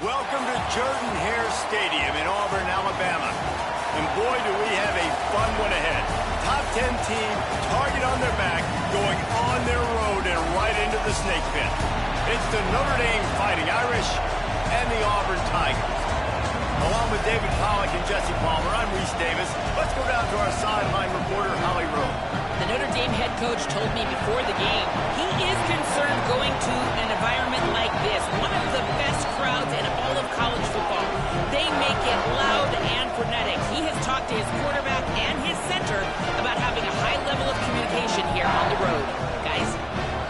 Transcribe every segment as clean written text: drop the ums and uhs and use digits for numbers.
Welcome to Jordan-Hare Stadium in Auburn, Alabama. And boy, do we have a fun one ahead. Top 10 team, target on their back, going on their road and right into the snake pit. It's the Notre Dame Fighting Irish and the Auburn Tigers. Along with David Pollack and Jesse Palmer, I'm Reese Davis. Let's go down to our sideline reporter, Holly Rowe. The Notre Dame head coach told me before the game he is concerned going to an environment like this, one of the best crowds in all of college football. They make it loud and frenetic. He has talked to his quarterback and his center about having a high level of communication here on the road. Guys?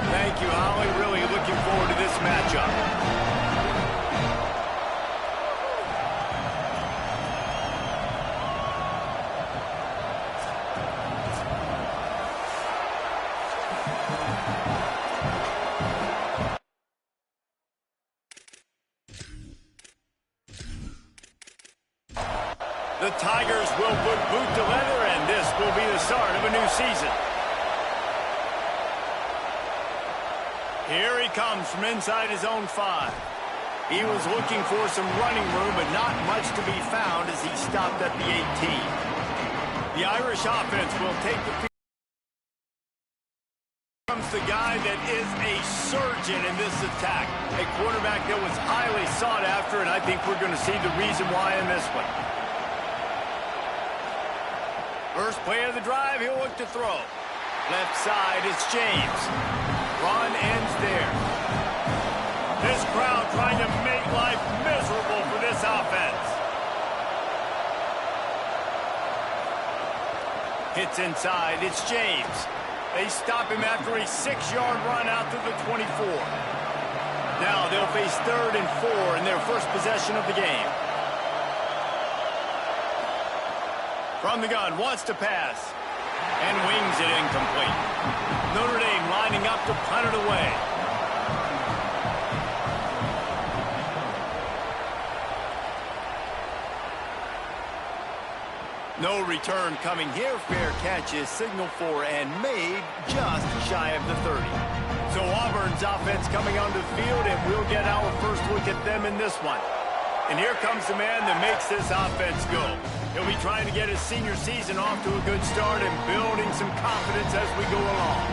Thank you, Holly. Really looking forward to this matchup. The Tigers will put boot to leather, and this will be the start of a new season. Here he comes from inside his own 5. He was looking for some running room, but not much to be found as he stopped at the 18. The Irish offense will take the field. Here comes the guy that is a surgeon in this attack. A quarterback that was highly sought after, and I think we're going to see the reason why in this one. First play of the drive, he'll look to throw. Left side, it's James. Run ends there. This crowd trying to make life miserable for this offense. Hits inside, it's James. They stop him after a 6-yard run out to the 24. Now they'll face 3rd and 4 in their first possession of the game. From the gun, wants to pass, and wings it incomplete. Notre Dame lining up to punt it away. No return coming here. Fair catch is signaled for and made just shy of the 30. So Auburn's offense coming onto the field, and we'll get our first look at them in this one. And here comes the man that makes this offense go. He'll be trying to get his senior season off to a good start and building some confidence as we go along.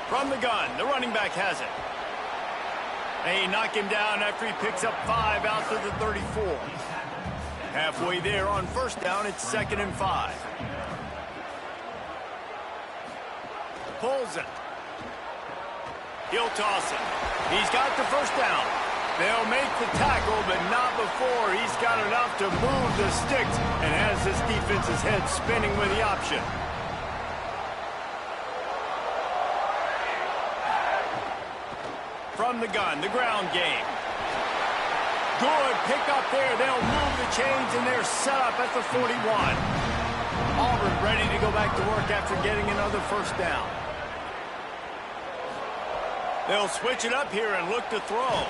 From the gun, the running back has it. They knock him down after he picks up 5 out to the 34. Halfway there on first down, it's 2nd and 5. Pulls it. He'll toss it. He's got the first down. They'll make the tackle, but not before he's got enough to move the sticks and has this defense's head spinning with the option. From the gun, the ground game. Good pick up there. They'll move the chains, and they're set up at the 41. Auburn ready to go back to work after getting another first down. They'll switch it up here and look to throw.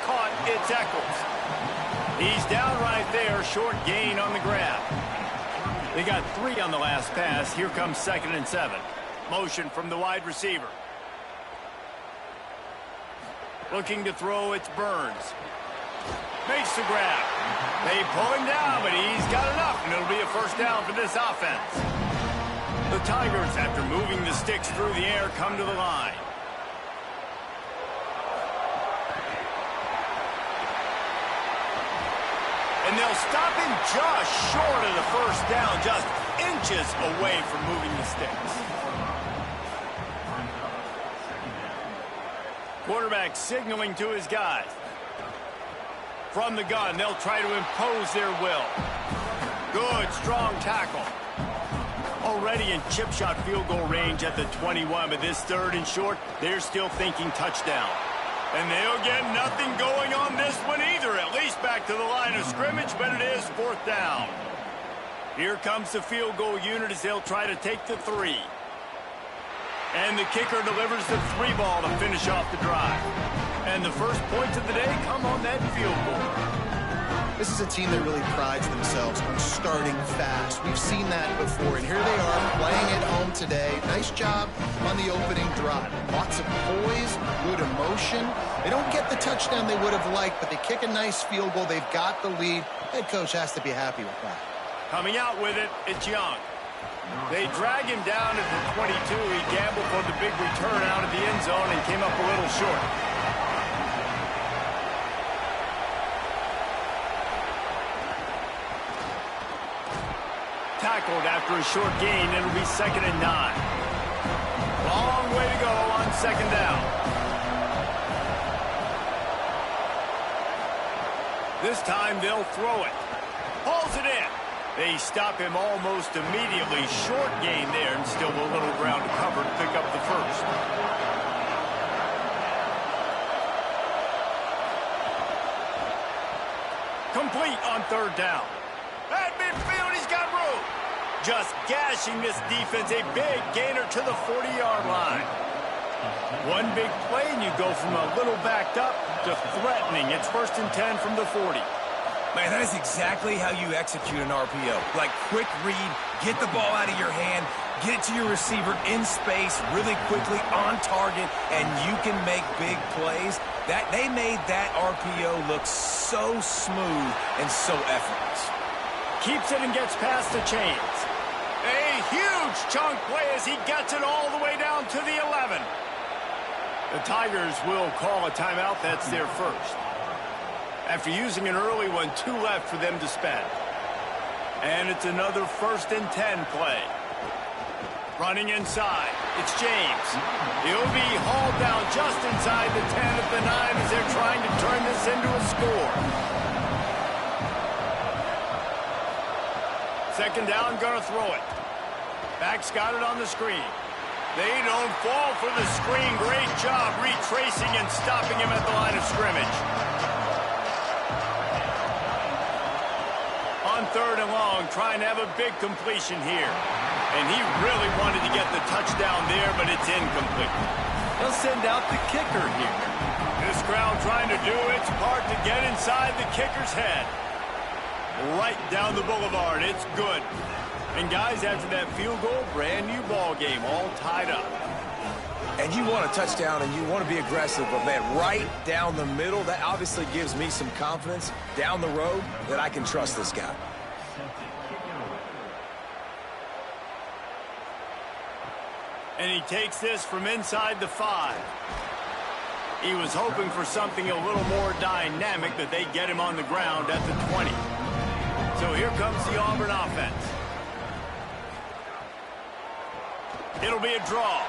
Caught, it's Eccles. He's down right there, short gain on the grab. They got 3 on the last pass. Here comes 2nd and 7. Motion from the wide receiver. Looking to throw, it's Burns. Makes the grab. They pull him down, but he's got enough, and it'll be a first down for this offense. The Tigers, after moving the sticks through the air, come to the line. And they'll stop him just short of the first down, just inches away from moving the sticks. Quarterback signaling to his guys. From the gun, they'll try to impose their will. Good, strong tackle. Already in chip shot field goal range at the 21, but this 3rd and short, they're still thinking touchdown. And they'll get nothing going on this one either, at least back to the line of scrimmage, but it is 4th down. Here comes the field goal unit as they'll try to take the 3. And the kicker delivers the 3 ball to finish off the drive. And the first points of the day come on that field goal. This is a team that really prides themselves on starting fast. We've seen that before, and here they are playing at home today. Nice job on the opening drive. Lots of poise, good emotion. They don't get the touchdown they would have liked, but they kick a nice field goal. They've got the lead. Head coach has to be happy with that. Coming out with it, it's Young. They drag him down at the 22. He gambled for the big return out of the end zone and came up a little short. Tackled after a short gain. It'll be 2nd and 9. Long way to go on 2nd down. This time they'll throw it. Pulls it in. They stop him almost immediately. Short gain there, and still a little ground to cover to pick up the first. Complete on 3rd down. At midfield, he's got room. Just gashing this defense. A big gainer to the 40-yard line. One big play, and you go from a little backed up to threatening. It's 1st and 10 from the 40. Man, that is exactly how you execute an RPO. Like, quick read, get the ball out of your hand, get it to your receiver in space really quickly on target, and you can make big plays. They made that RPO look so smooth and so effortless. Keeps it and gets past the chains. A huge chunk play as he gets it all the way down to the 11. The Tigers will call a timeout. That's their first. After using an early one, 2 left for them to spend. And it's another 1st and 10 play. Running inside, it's James. He'll be hauled down just inside the 10 at the 9 as they're trying to turn this into a score. 2nd down, gonna throw it. Back's got it on the screen. They don't fall for the screen. Great job retracing and stopping him at the line of scrimmage. On 3rd and long, trying to have a big completion here. And he really wanted to get the touchdown there, but it's incomplete. They'll send out the kicker here. This crowd trying to do its part to get inside the kicker's head. Right down the boulevard. It's good. And guys, after that field goal, brand new ball game, all tied up. And you want a touchdown and you want to be aggressive, but man, right down the middle, that obviously gives me some confidence down the road that I can trust this guy. And he takes this from inside the 5. He was hoping for something a little more dynamic, but they get him on the ground at the 20. So here comes the Auburn offense. It'll be a draw.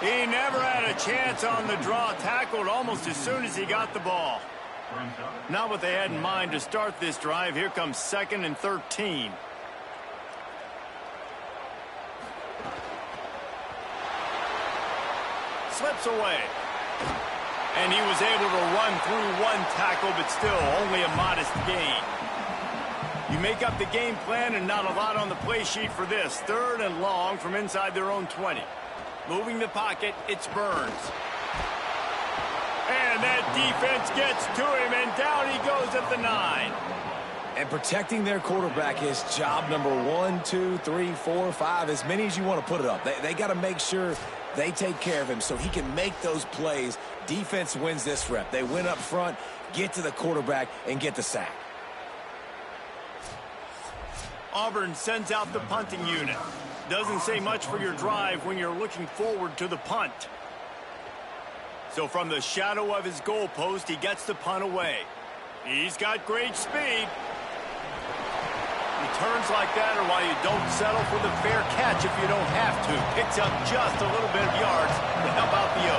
He never had a chance on the draw. Tackled almost as soon as he got the ball. Not what they had in mind to start this drive. Here comes 2nd and 13. Slips away. And he was able to run through one tackle, but still only a modest gain. You make up the game plan and not a lot on the play sheet for this. 3rd and long from inside their own 20. Moving the pocket, it's Burns. And that defense gets to him, and down he goes at the 9. And protecting their quarterback is job number 1, 2, 3, 4, 5, as many as you want to put it up. They got to make sure they take care of him so he can make those plays. Defense wins this rep. They win up front, get to the quarterback, and get the sack. Auburn sends out the punting unit. Doesn't say much for your drive when you're looking forward to the punt. So from the shadow of his goalpost, he gets the punt away. He's got great speed. Returns like that are why you don't settle for the fair catch if you don't have to. Picks up just a little bit of yards to help out the O.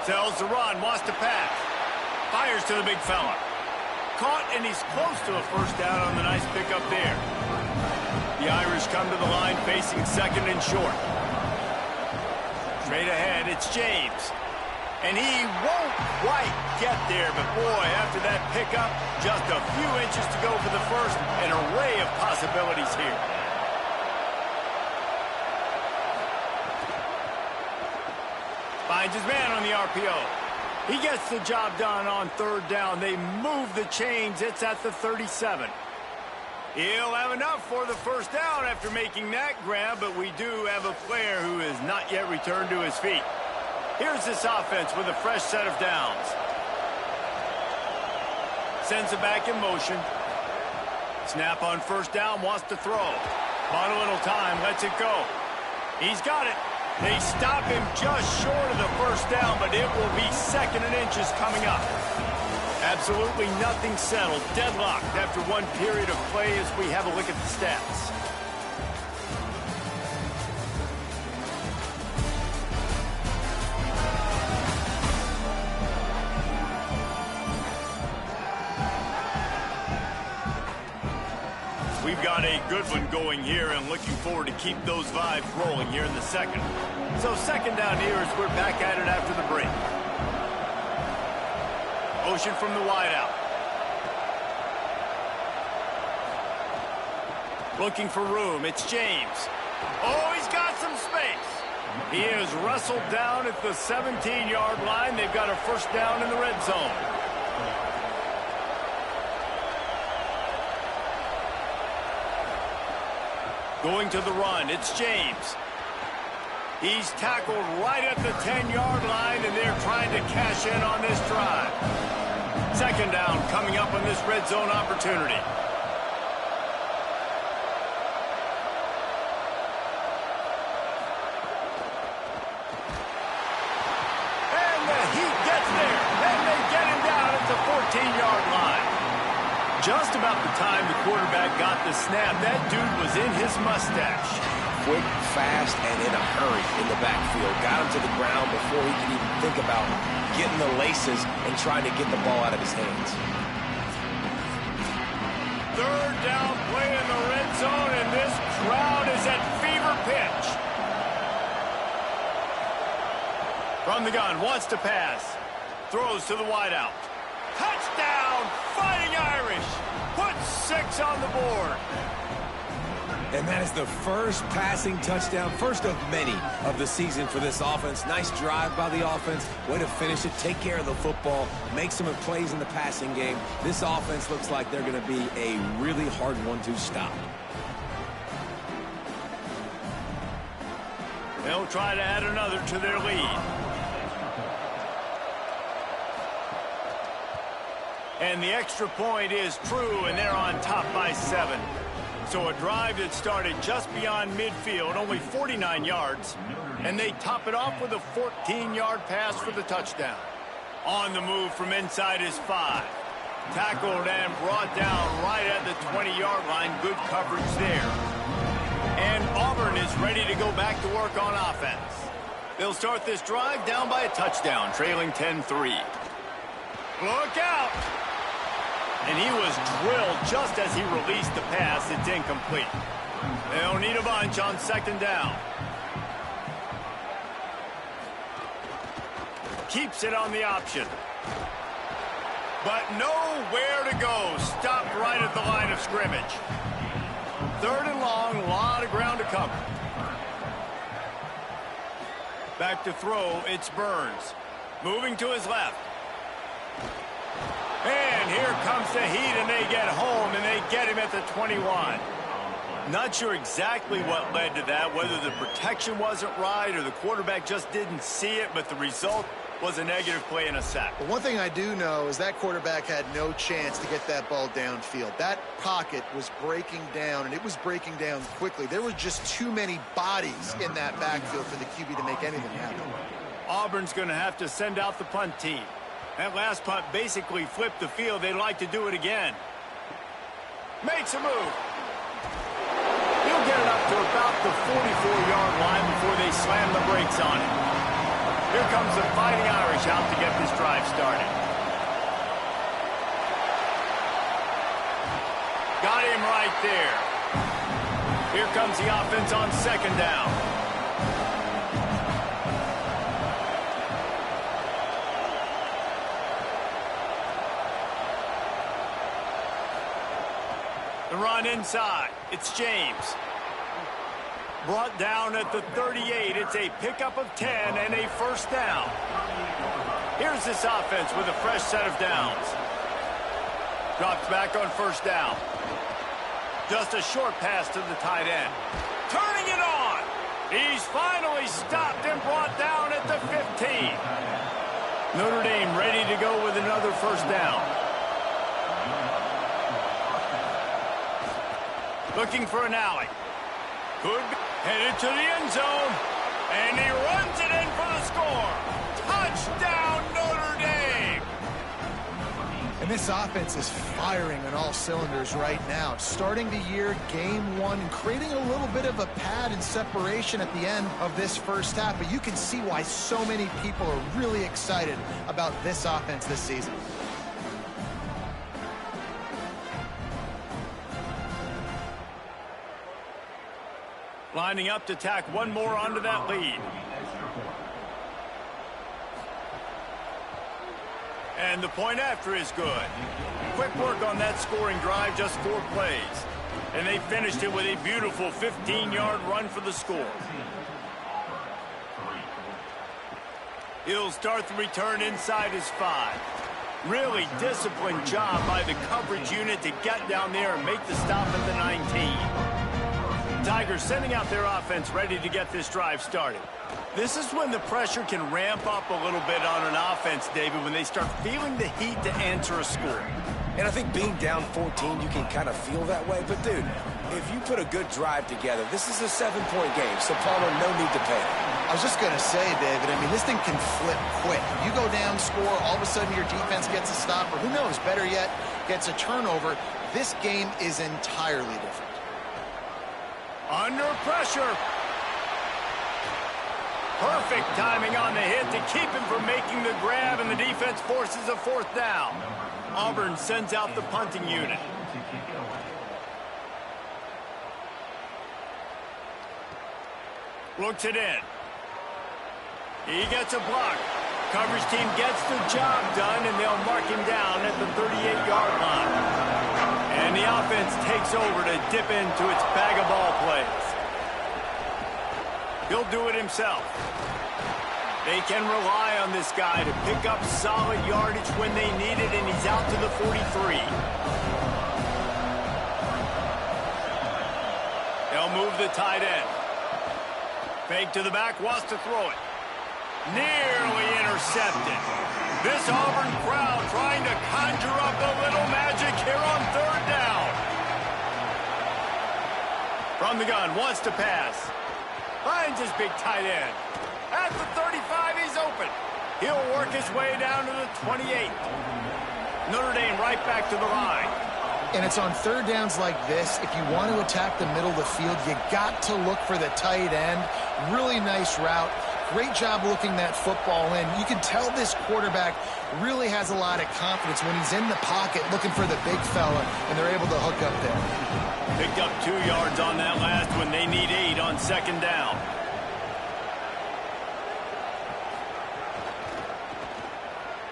Sells the run, wants to pass. Fires to the big fella. Caught, and he's close to a first down on the nice pickup there. The Irish come to the line facing 2nd and short. Straight ahead, it's James. And he won't quite get there, but boy, after that pickup, just a few inches to go for the first. An array of possibilities here. Finds his man on the RPO. He gets the job done on 3rd down. They move the chains. It's at the 37. He'll have enough for the first down after making that grab, but we do have a player who has not yet returned to his feet. Here's this offense with a fresh set of downs. Sends it back in motion. Snap on 1st down, wants to throw. Bought a little time, lets it go. He's got it. They stop him just short of the first down, but it will be 2nd and inches coming up. Absolutely nothing settled. Deadlocked after one period of play as we have a look at the stats. We've got a good one going here and looking forward to keep those vibes rolling here in the 2nd. So 2nd down here as we're back at it after the break. Motion from the wideout. Looking for room. It's James. Oh, he's got some space. He is wrestled down at the 17-yard line. They've got a first down in the red zone. Going to the run, it's James. He's tackled right at the 10-yard line, and they're trying to cash in on this drive. 2nd down coming up on this red zone opportunity. And the heat gets there, and they get him down at the 14-yard line. Just about the time the quarterback got the snap, that dude was in his mustache. Quick, fast, and in a hurry in the backfield. Got him to the ground before he could even think about getting the laces and trying to get the ball out of his hands. 3rd down play in the red zone, and this crowd is at fever pitch. From the gun, wants to pass. Throws to the wideout. Touchdown, Fighting Irish. Put 6 on the board. And that is the first passing touchdown, first of many of the season for this offense. Nice drive by the offense. Way to finish it, take care of the football, make some plays in the passing game. This offense looks like they're going to be a really hard one to stop. They'll try to add another to their lead. And the extra point is true, and they're on top by 7. So a drive that started just beyond midfield, only 49 yards, and they top it off with a 14-yard pass for the touchdown. On the move from inside his 5. Tackled and brought down right at the 20-yard line. Good coverage there. And Auburn is ready to go back to work on offense. They'll start this drive down by a touchdown, trailing 10-3. Look out! And he was drilled just as he released the pass. It's incomplete. They'll need a bunch on second down. Keeps it on the option. But nowhere to go. Stopped right at the line of scrimmage. Third and long, a lot of ground to cover. Back to throw, it's Burns. Moving to his left. And here comes the heat, and they get home, and they get him at the 21. Not sure exactly what led to that, whether the protection wasn't right or the quarterback just didn't see it, but the result was a negative play and a sack. But one thing I do know is that quarterback had no chance to get that ball downfield. That pocket was breaking down, and it was breaking down quickly. There were just too many bodies in that backfield for the QB to make anything happen. Auburn's going to have to send out the punt team. That last punt basically flipped the field. They'd like to do it again. Makes a move. He'll get it up to about the 44-yard line before they slam the brakes on it. Here comes the Fighting Irish out to get this drive started. Got him right there. Here comes the offense on second down. The run inside. It's James. Brought down at the 38. It's a pickup of 10 and a first down. Here's this offense with a fresh set of downs. Drops back on first down. Just a short pass to the tight end. Turning it on. He's finally stopped and brought down at the 15. Notre Dame ready to go with another first down. Looking for an alley. Could be headed to the end zone. And he runs it in for the score. Touchdown, Notre Dame. And this offense is firing on all cylinders right now. Starting the year, game one, and creating a little bit of a pad and separation at the end of this first half. But you can see why so many people are really excited about this offense this season. Lining up to tack one more onto that lead. And the point after is good. Quick work on that scoring drive, just 4 plays. And they finished it with a beautiful 15-yard run for the score. He'll start the return inside his 5. Really disciplined job by the coverage unit to get down there and make the stop at the 19. Tigers sending out their offense ready to get this drive started. This is when the pressure can ramp up a little bit on an offense, David, when they start feeling the heat to answer a score. And I think being down 14, you can kind of feel that way. But, dude, if you put a good drive together, this is a 7-point game, so Palmer, no need to panic. I was just going to say, David, I mean, this thing can flip quick. You go down, score, all of a sudden your defense gets a stop, or who knows, better yet, gets a turnover. This game is entirely different. Under pressure. Perfect timing on the hit to keep him from making the grab, and the defense forces a fourth down. Auburn sends out the punting unit. Looks it in. He gets a block. Coverage team gets the job done, and they'll mark him down at the 38-yard line. And the offense takes over to dip into its bag of ball plays. He'll do it himself. They can rely on this guy to pick up solid yardage when they need it, and he's out to the 43. They'll move the tight end. Fake to the back, wants to throw it. Nearly intercepted. This Auburn crowd trying to conjure up a little magic here on third down. From the gun, wants to pass. Finds his big tight end. At the 35, he's open. He'll work his way down to the 28. Notre Dame right back to the line. And it's on third downs like this. If you want to attack the middle of the field, you got to look for the tight end. Really nice route. Great job looking that football in. You can tell this quarterback really has a lot of confidence when he's in the pocket looking for the big fella, and they're able to hook up there. Picked up 2 yards on that last one. They need 8 on second down.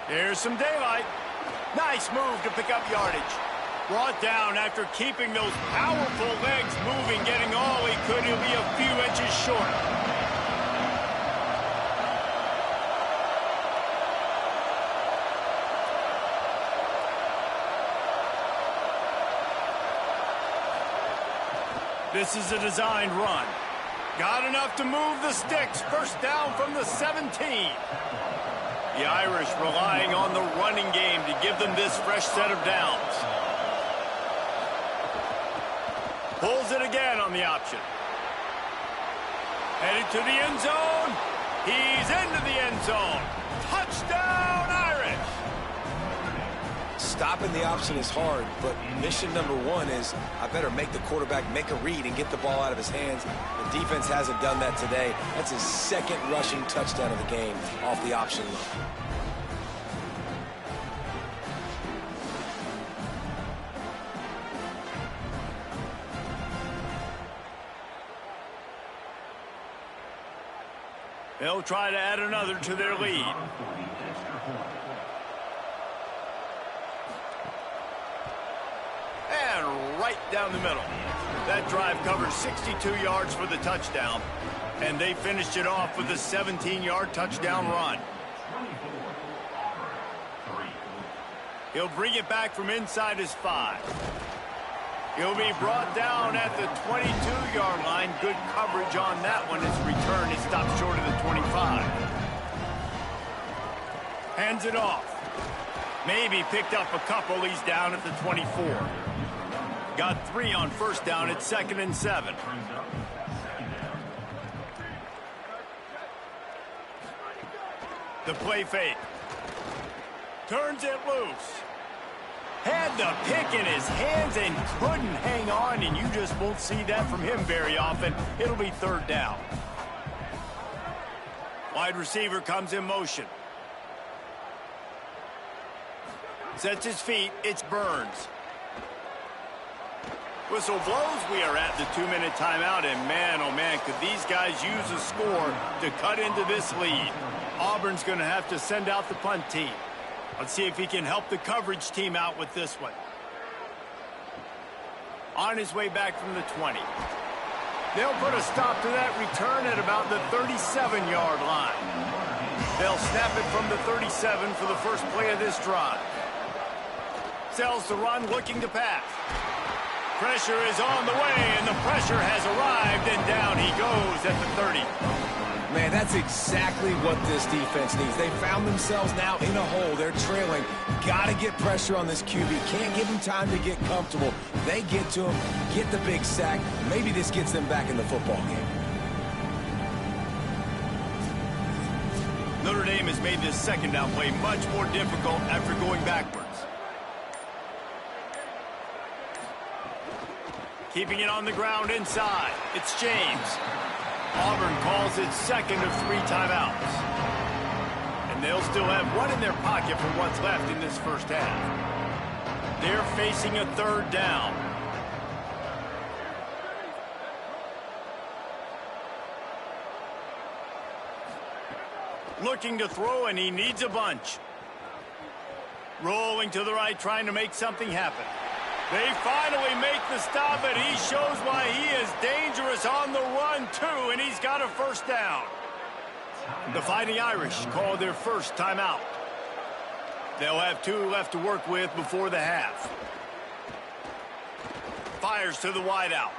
Here's some daylight. Nice move to pick up yardage. Brought down after keeping those powerful legs moving, getting all he could. He'll be a few inches short. This is a designed run. Got enough to move the sticks. First down from the 17. The Irish relying on the running game to give them this fresh set of downs. Pulls it again on the option. Headed to the end zone. He's into the end zone. Touchdown, Irish! Stopping the option is hard, but mission number 1 is I better make the quarterback make a read and get the ball out of his hands. The defense hasn't done that today. That's his second rushing touchdown of the game off the option run. They'll try to add another to their lead. And right down the middle. That drive covers 62 yards for the touchdown. And they finished it off with a 17-yard touchdown run. He'll bring it back from inside his 5. He'll be brought down at the 22-yard line. Good coverage on that one. His return is stopped short of the 25. Hands it off. Maybe picked up a couple. He's down at the 24. Got 3 on first down at 2nd and 7. The play fake. Turns it loose. Had the pick in his hands and couldn't hang on, and you just won't see that from him very often. It'll be 3rd down. Wide receiver comes in motion. Sets his feet. It's Burns. Whistle blows. We are at the 2-minute timeout, and man, oh man, could these guys use a score to cut into this lead. Auburn's going to have to send out the punt team. Let's see if he can help the coverage team out with this one. On his way back from the 20. They'll put a stop to that return at about the 37-yard line. They'll snap it from the 37 for the first play of this drive. Sells the run, looking to pass. Pressure is on the way, and the pressure has arrived, and down he goes at the 30. Man, that's exactly what this defense needs. They found themselves now in a hole. They're trailing. Got to get pressure on this QB. Can't give him time to get comfortable. They get to him, get the big sack. Maybe this gets them back in the football game. Notre Dame has made this second down play much more difficult after going backwards. Keeping it on the ground inside. It's James. Auburn calls it second of 3 timeouts. And they'll still have one in their pocket for what's left in this first half. They're facing a 3rd down. Looking to throw, and he needs a bunch. Rolling to the right, trying to make something happen. They finally make the stop, and he shows why he is dangerous on the run, too, and he's got a first down. The Fighting Irish call their first timeout. They'll have 2 left to work with before the half. Fires to the wideout.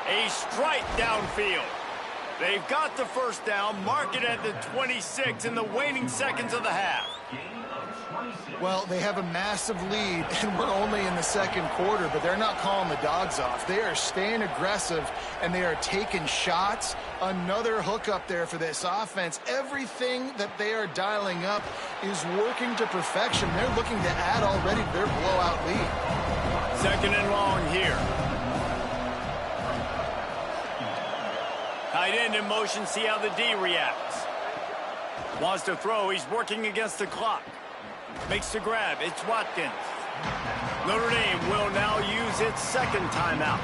A strike downfield. They've got the first down, mark it at the 26 in the waning seconds of the half. Well, they have a massive lead, and we're only in the second quarter, but they're not calling the dogs off. They are staying aggressive, and they are taking shots. Another hook up there for this offense. Everything that they are dialing up is working to perfection. They're looking to add already to their blowout lead. Second and long here. Tight end in motion, see how the D reacts. Wants to throw, he's working against the clock. Makes the grab, it's Watkins. Notre Dame will now use its second timeout.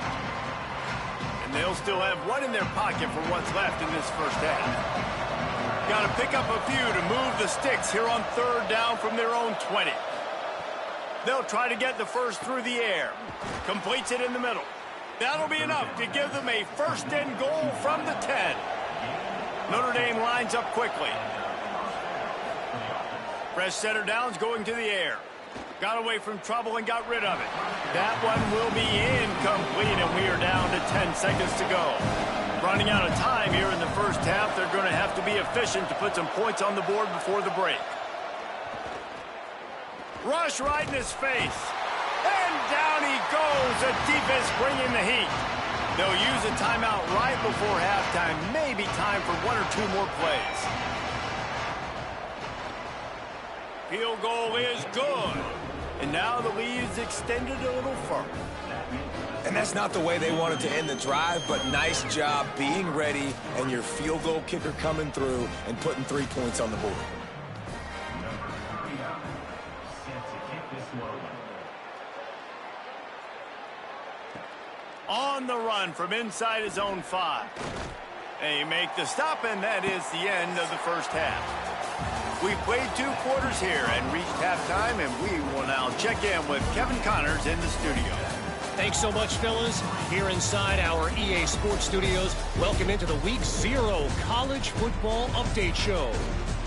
And they'll still have one in their pocket for what's left in this first half. Got to pick up a few to move the sticks here on third down from their own 20. They'll try to get the first through the air. Completes it in the middle. That'll be enough to give them a first and goal from the 10. Notre Dame lines up quickly. Fresh setter downs going to the air. Got away from trouble and got rid of it. That one will be incomplete, and we are down to 10 seconds to go. Running out of time here in the first half. They're going to have to be efficient to put some points on the board before the break. Rush right in his face. And down he goes. The defense bringing the heat. They'll use a timeout right before halftime. Maybe time for one or two more plays. Field goal is good. And now the lead is extended a little further. And that's not the way they wanted to end the drive, but nice job being ready and your field goal kicker coming through and putting 3 points on the board. On the run from inside his own 5. They make the stop, and that is the end of the first half. We've played 2 quarters here and reached halftime, and we will now check in with Kevin Connors in the studio. Thanks so much, fellas. Here inside our EA Sports Studios, welcome into the Week 0 College Football Update Show.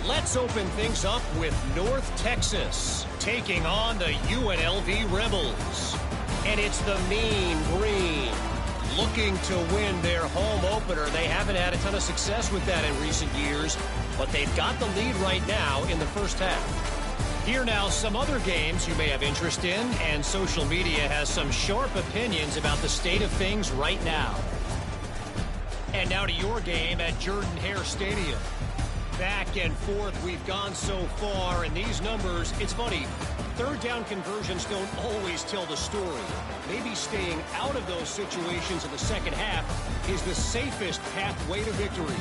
Let's open things up with North Texas taking on the UNLV Rebels. And it's the Mean Green looking to win their home opener. They haven't had a ton of success with that in recent years, but they've got the lead right now in the first half. Here now, some other games you may have interest in, and social media has some sharp opinions about the state of things right now. And now to your game at Jordan-Hare Stadium. Back and forth we've gone so far, and these numbers, it's funny, third down conversions don't always tell the story. Maybe staying out of those situations in the second half is the safest pathway to victory.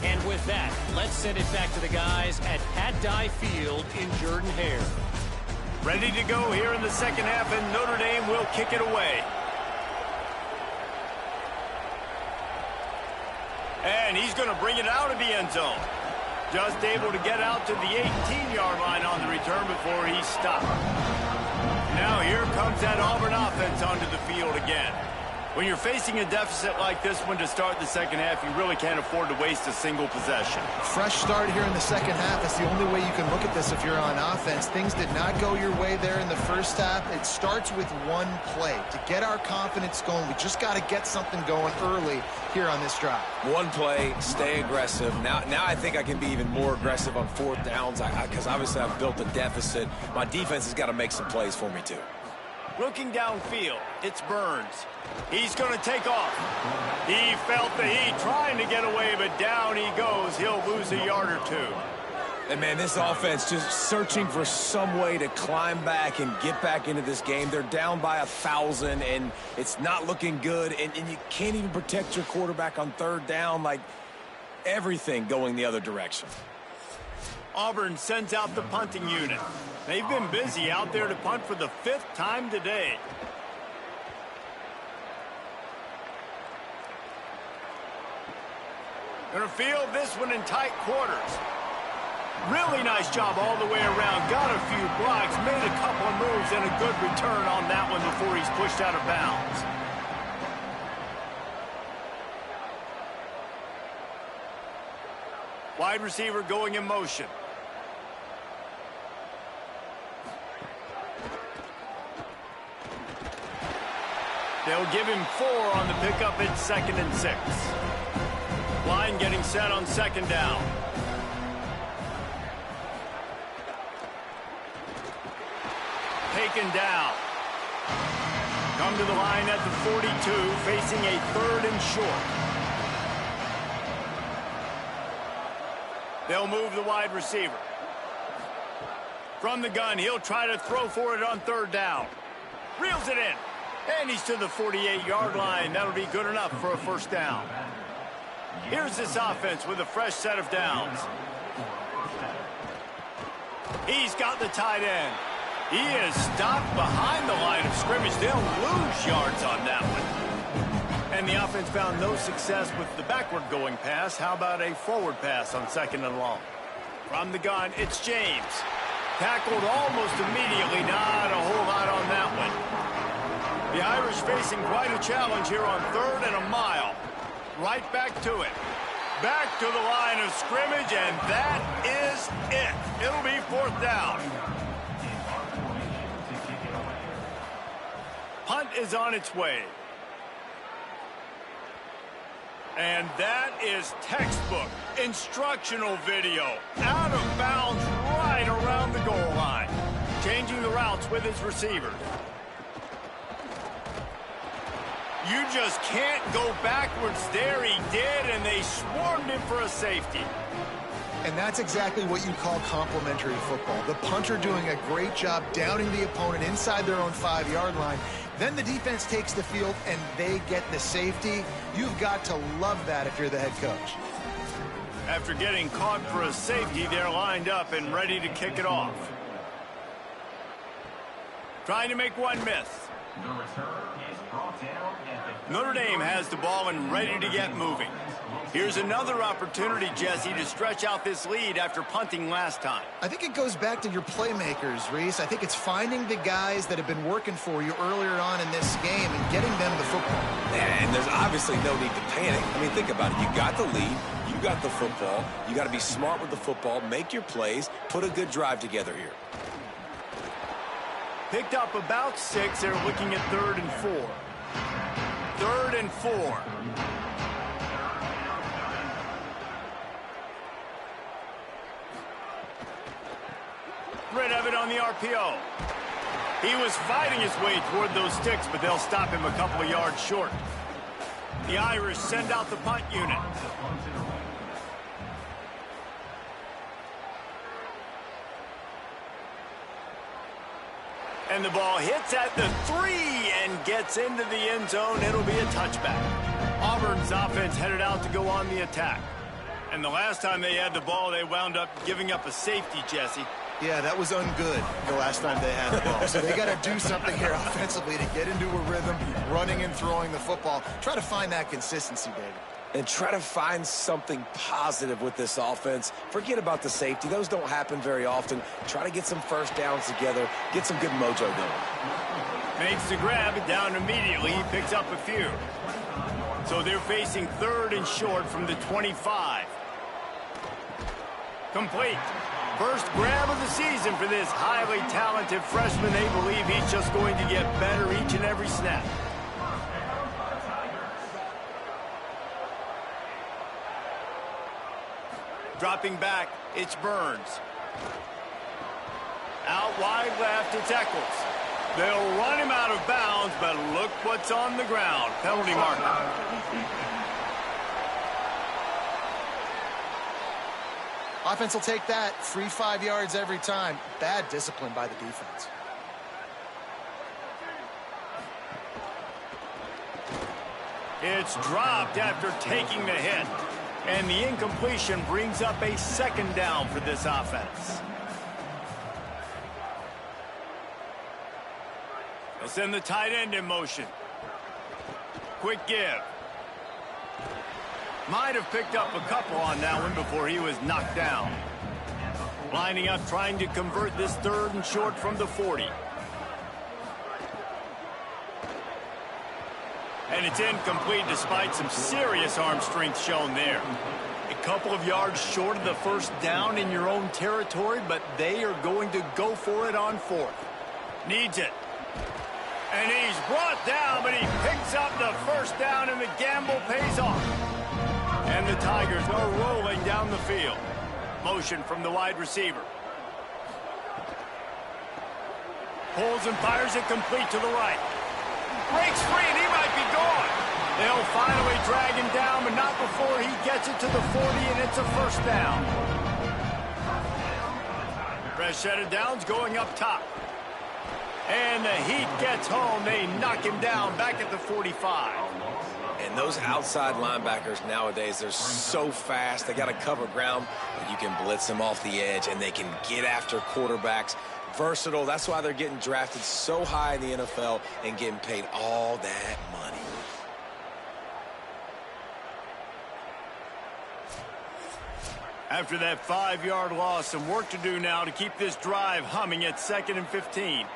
And with that, let's send it back to the guys at Pat Dye Field in Jordan-Hare. Ready to go here in the second half, and Notre Dame will kick it away. And he's going to bring it out of the end zone. Just able to get out to the 18-yard line on the return before he stopped. Now here comes that Auburn offense onto the field again. When you're facing a deficit like this one to start the second half, you really can't afford to waste a single possession. Fresh start here in the second half. It's the only way you can look at this if you're on offense. Things did not go your way there in the first half. It starts with one play. To get our confidence going, we just got to get something going early here on this drive. One play, stay aggressive. Now I think I can be even more aggressive on fourth downs because obviously I've built a deficit. My defense has got to make some plays for me too. Looking downfield, it's Burns. He's going to take off. He felt the heat trying to get away, but down he goes. He'll lose a yard or two. And, man, this offense just searching for some way to climb back and get back into this game. They're down by 1,000, and it's not looking good. And you can't even protect your quarterback on third down. Like, everything going the other direction. Auburn sends out the punting unit. They've been busy out there to punt for the 5th time today. Gonna field this one in tight quarters. Really nice job all the way around. Got a few blocks, made a couple of moves, and a good return on that one before he's pushed out of bounds. Wide receiver going in motion. They'll give him 4 on the pickup. It's 2nd and 6. Line getting set on 2nd down. taken down. Come to the line at the 42, facing a 3rd and short. They'll move the wide receiver. From the gun, he'll try to throw for it on 3rd down. Reels it in. And he's to the 48-yard line. That'll be good enough for a 1st down. Here's this offense with a fresh set of downs. He's got the tight end. He is stopped behind the line of scrimmage. They'll lose yards on that one. And the offense found no success with the backward-going pass. How about a forward pass on 2nd and long? From the gun, it's James. Tackled almost immediately. Not a whole lot on that one. The Irish facing quite a challenge here on 3rd and a mile. Right back to it. Back to the line of scrimmage, and that is it. It'll be 4th down. Punt is on its way. And that is textbook instructional video. Out of bounds right around the goal line. Changing the routes with his receivers. You just can't go backwards there. He did, and they swarmed him for a safety. And that's exactly what you call complementary football. The punter doing a great job downing the opponent inside their own 5-yard line. Then the defense takes the field, and they get the safety. You've got to love that if you're the head coach. After getting caught for a safety, they're lined up and ready to kick it off. Trying to make one miss. Notre Dame has the ball and ready to get moving. Here's another opportunity, Jesse, to stretch out this lead after punting last time. I think it goes back to your playmakers, Reese. I think it's finding the guys that have been working for you earlier on in this game and getting them the football. And there's obviously no need to panic. I mean, think about it. You got the lead. You got the football. You got to be smart with the football, make your plays, put a good drive together here. Picked up about 6. They're looking at 3rd and 4. 3rd and 4. Rid of it on the RPO. He was fighting his way toward those sticks, but they'll stop him a couple of yards short. The Irish send out the punt unit. And the ball hits at the 3 and gets into the end zone. It'll be a touchback. Auburn's offense headed out to go on the attack. And the last time they had the ball, they wound up giving up a safety, Jesse. Yeah, that was ungood the last time they had the ball. So they got to do something here offensively to get into a rhythm, running and throwing the football. Try to find that consistency, David. And try to find something positive with this offense. Forget about the safety. Those don't happen very often. Try to get some 1st downs together. Get some good mojo going. Makes the grab, down immediately. He picks up a few. So they're facing 3rd and short from the 25. Complete. First grab of the season for this highly talented freshman. They believe he's just going to get better each and every snap. Dropping back, it's Burns. Out wide left, it's Eccles. They'll run him out of bounds, but look what's on the ground. Penalty marker. Offense will take that. Free 5 yards every time. Bad discipline by the defense. It's dropped after taking the hit. And the incompletion brings up a 2nd down for this offense. They'll send the tight end in motion. Quick give. Might have picked up a couple on that one before he was knocked down. Lining up, trying to convert this 3rd and short from the 40. And it's incomplete despite some serious arm strength shown there. A couple of yards short of the 1st down in your own territory, but they are going to go for it on 4th. Needs it. And he's brought down, but he picks up the 1st down, and the gamble pays off. And the Tigers are rolling down the field. Motion from the wide receiver. Pulls and fires it complete to the right. Breaks free, and he might be gone. They'll finally drag him down, but not before he gets it to the 40, and it's a first down. Fresh set of downs going up top. And the Heat gets home. They knock him down back at the 45. And those outside linebackers nowadays, they're so fast. They got to cover ground, but you can blitz them off the edge, and they can get after quarterbacks. Versatile. That's why they're getting drafted so high in the NFL and getting paid all that money. After that 5-yard loss, some work to do now to keep this drive humming at 2nd and 15.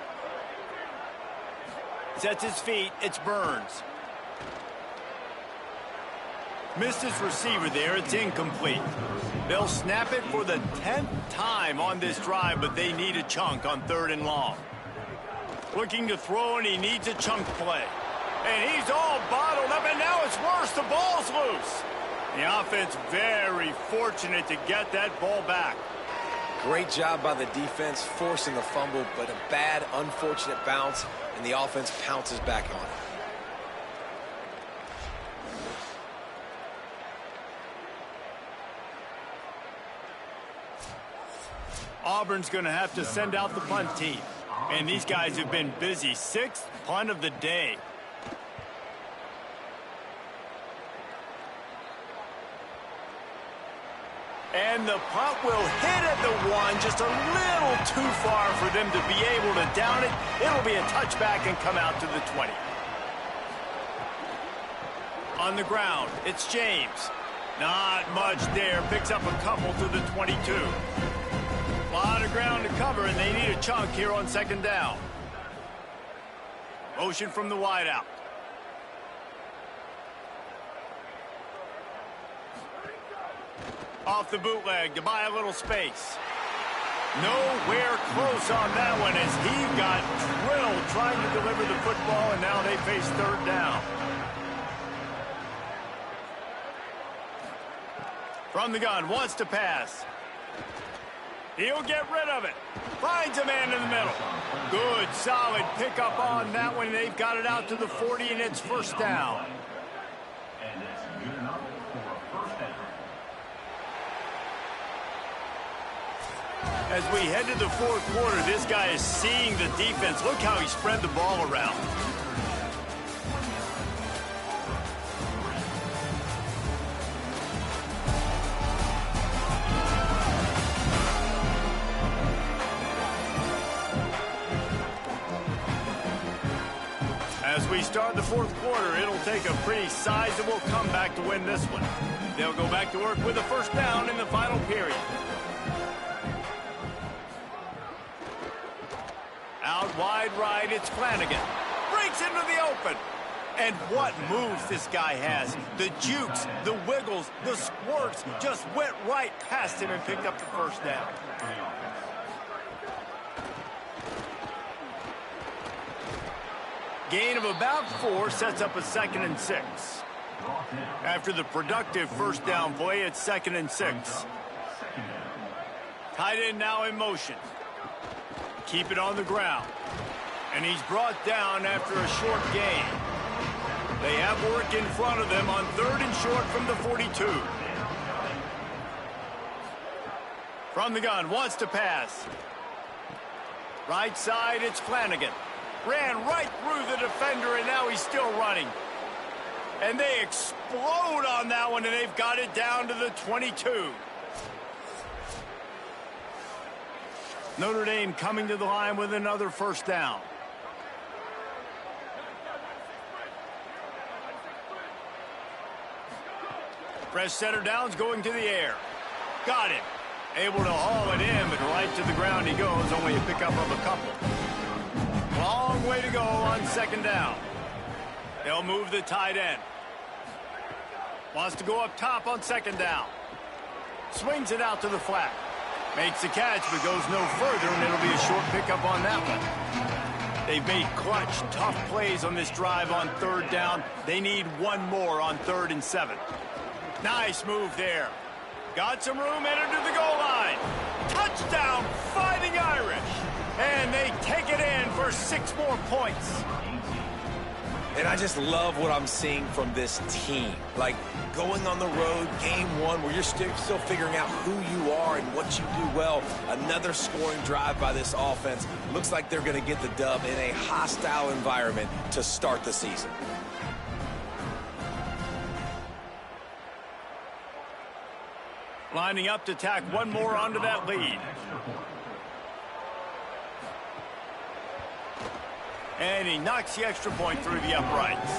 Sets his feet. It's Burns. Missed his receiver there. It's incomplete. They'll snap it for the 10th time on this drive, but they need a chunk on 3rd and long. Looking to throw, and he needs a chunk play. And he's all bottled up, and now it's worse. The ball's loose. The offense very fortunate to get that ball back. Great job by the defense forcing the fumble, but a bad, unfortunate bounce, and the offense pounces back on it. Auburn's going to have to send out the punt team. And these guys have been busy. 6th punt of the day. And the punt will hit at the 1, just a little too far for them to be able to down it. It'll be a touchback and come out to the 20. On the ground, it's James. Not much there. Picks up a couple to the 22. A lot of ground to cover, and they need a chunk here on 2nd down. Motion from the wideout. Off the bootleg to buy a little space. Nowhere close on that one as he got drilled trying to deliver the football, and now they face 3rd down. From the gun, wants to pass. He'll get rid of it. Finds a man in the middle. Good, solid pickup on that one. They've got it out to the 40, and it's 1st down. As we head to the 4th quarter, this guy is seeing the defense. Look how he spread the ball around. As we start the 4th quarter, it'll take a pretty sizable comeback to win this one. They'll go back to work with a 1st down in the final period. Out wide right, it's Flanagan. Breaks into the open. And what moves this guy has. The jukes, the wiggles, the squirts just went right past him and picked up the 1st down. Gain of about 4 sets up a 2nd and 6. After the productive 1st down play, it's 2nd and 6. Tight end now in motion. Keep it on the ground. And he's brought down after a short gain. They have work in front of them on 3rd and short from the 42. From the gun, wants to pass. Right side, it's Flanagan. Ran right through the defender, and now he's still running. And they explode on that one, and they've got it down to the 22. Notre Dame coming to the line with another 1st down. Fresh center downs going to the air. Got him. Able to haul it in, but right to the ground he goes. Only a pickup of a couple. Long way to go on 2nd down. They'll move the tight end. Wants to go up top on 2nd down. Swings it out to the flat. Makes the catch, but goes no further, and it'll be a short pickup on that one. They've made clutch, tough plays on this drive on 3rd down. They need one more on 3rd and 7. Nice move there. Got some room, entered to the goal line. Touchdown, Fighting Irish. And they take it in for score 6 more points. And I just love what I'm seeing from this team. Like, going on the road, game one, where you're still figuring out who you are and what you do well. Another scoring drive by this offense. Looks like they're going to get the dub in a hostile environment to start the season. Lining up to tack one more onto that lead. And he knocks the extra point through the uprights.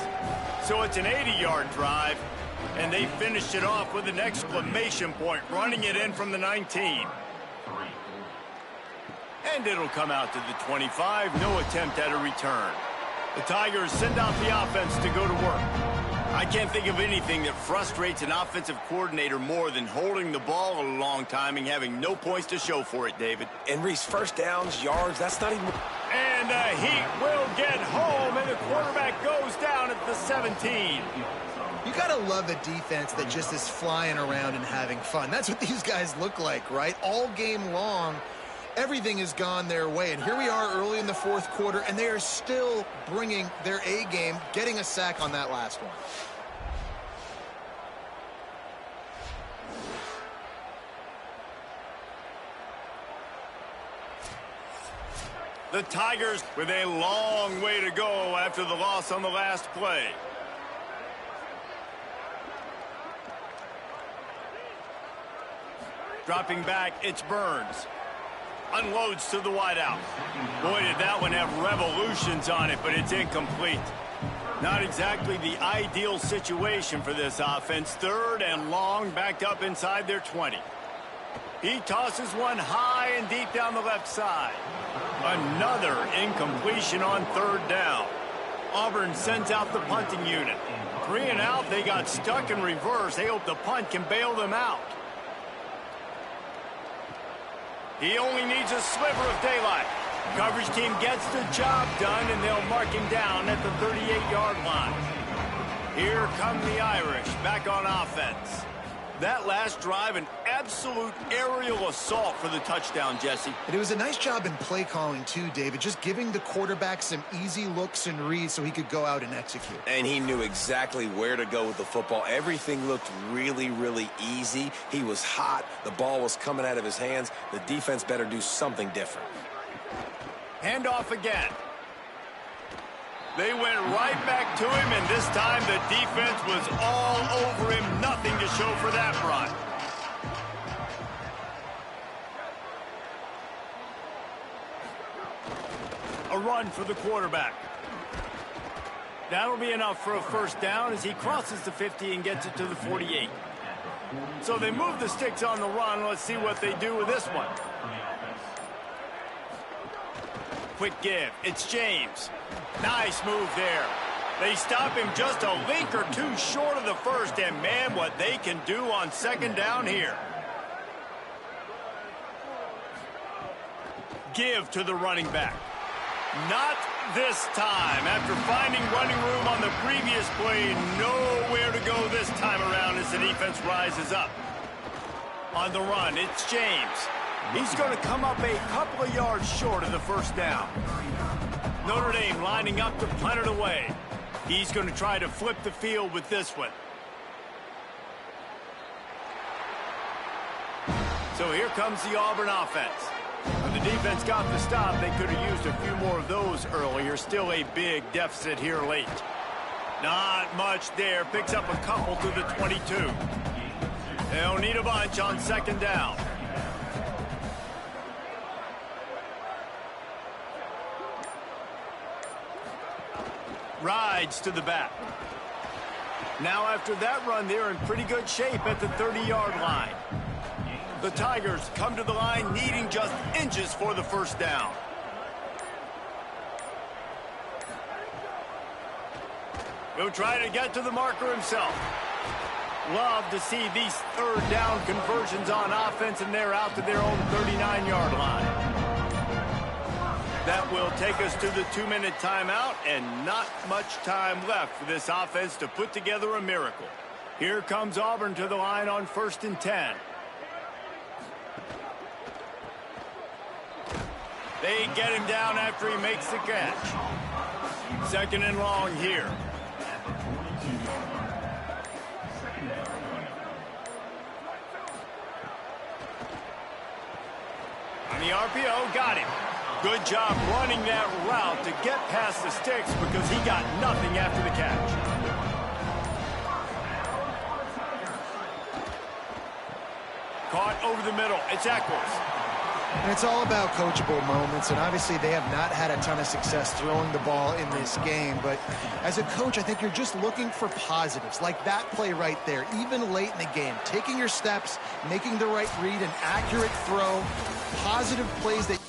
So it's an 80-yard drive, and they finished it off with an exclamation point, running it in from the 19. And it'll come out to the 25, no attempt at a return. The Tigers send out the offense to go to work. I can't think of anything that frustrates an offensive coordinator more than holding the ball a long time and having no points to show for it, David. And Reese, first downs, yards, that's not even... And the Heat will get home, and the quarterback goes down at the 17. You gotta love a defense that just is flying around and having fun. That's what these guys look like, right? All game long, everything has gone their way. And here we are early in the fourth quarter, and they are still bringing their A game, getting a sack on that last one. The Tigers with a long way to go after the loss on the last play. Dropping back, it's Burns. Unloads to the wideout. Boy, did that one have revolutions on it, but it's incomplete. Not exactly the ideal situation for this offense. Third and long, backed up inside their 20. He tosses one high and deep down the left side. Another incompletion on third down. Auburn sends out the punting unit. 3 and out, they got stuck in reverse. They hope the punt can bail them out. He only needs a sliver of daylight. Coverage team gets the job done, and they'll mark him down at the 38-yard line. Here come the Irish back on offense. That last drive, an absolute aerial assault for the touchdown, Jesse. And it was a nice job in play calling, too, David, just giving the quarterback some easy looks and reads so he could go out and execute. And he knew exactly where to go with the football. Everything looked really, really easy. He was hot. The ball was coming out of his hands. The defense better do something different. Handoff again. They went right back to him, and this time the defense was all over him. Nothing to show for that run. A run for the quarterback. That'll be enough for a first down as he crosses the 50 and gets it to the 48. So they move the sticks on the run. Let's see what they do with this one. Quick give. It's James. Nice move there. They stop him just a link or two short of the first, and man, what they can do on second down here. Give to the running back. Not this time. After finding running room on the previous play, nowhere to go this time around as the defense rises up. On the run, it's James. He's going to come up a couple of yards short of the first down. Notre Dame lining up to punt it away. He's going to try to flip the field with this one. So here comes the Auburn offense. When the defense got the stop, they could have used a few more of those earlier. Still a big deficit here late. Not much there. Picks up a couple to the 22. They'll need a bunch on second down. Rides to the back. Now after that run, they're in pretty good shape at the 30-yard line. The Tigers come to the line needing just inches for the first down. He'll try to get to the marker himself. Love to see these third down conversions on offense, and they're out to their own 39-yard line. That will take us to the 2-minute timeout, and not much time left for this offense to put together a miracle. Here comes Auburn to the line on 1st and 10. They get him down after he makes the catch. 2nd and long here. On the RPO, got him. Good job running that route to get past the sticks because he got nothing after the catch. Caught over the middle. It's Eccles. And it's all about coachable moments, and obviously they have not had a ton of success throwing the ball in this game. But as a coach, I think you're just looking for positives, like that play right there, even late in the game. Taking your steps, making the right read, an accurate throw, positive plays that